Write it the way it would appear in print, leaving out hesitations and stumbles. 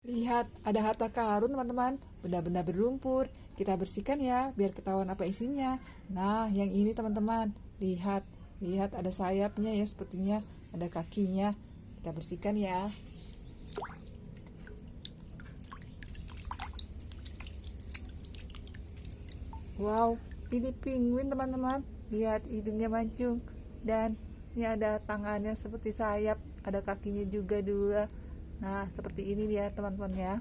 Lihat, ada harta karun teman-teman, benda-benda berlumpur. Kita bersihkan ya, biar ketahuan apa isinya. Nah, yang ini teman-teman, lihat, lihat ada sayapnya ya sepertinya, ada kakinya. Kita bersihkan ya. Wow, ini penguin teman-teman. Lihat hidungnya mancung. Dan ini ada tangannya seperti sayap, ada kakinya juga dua. Nah, seperti ini dia teman-teman ya.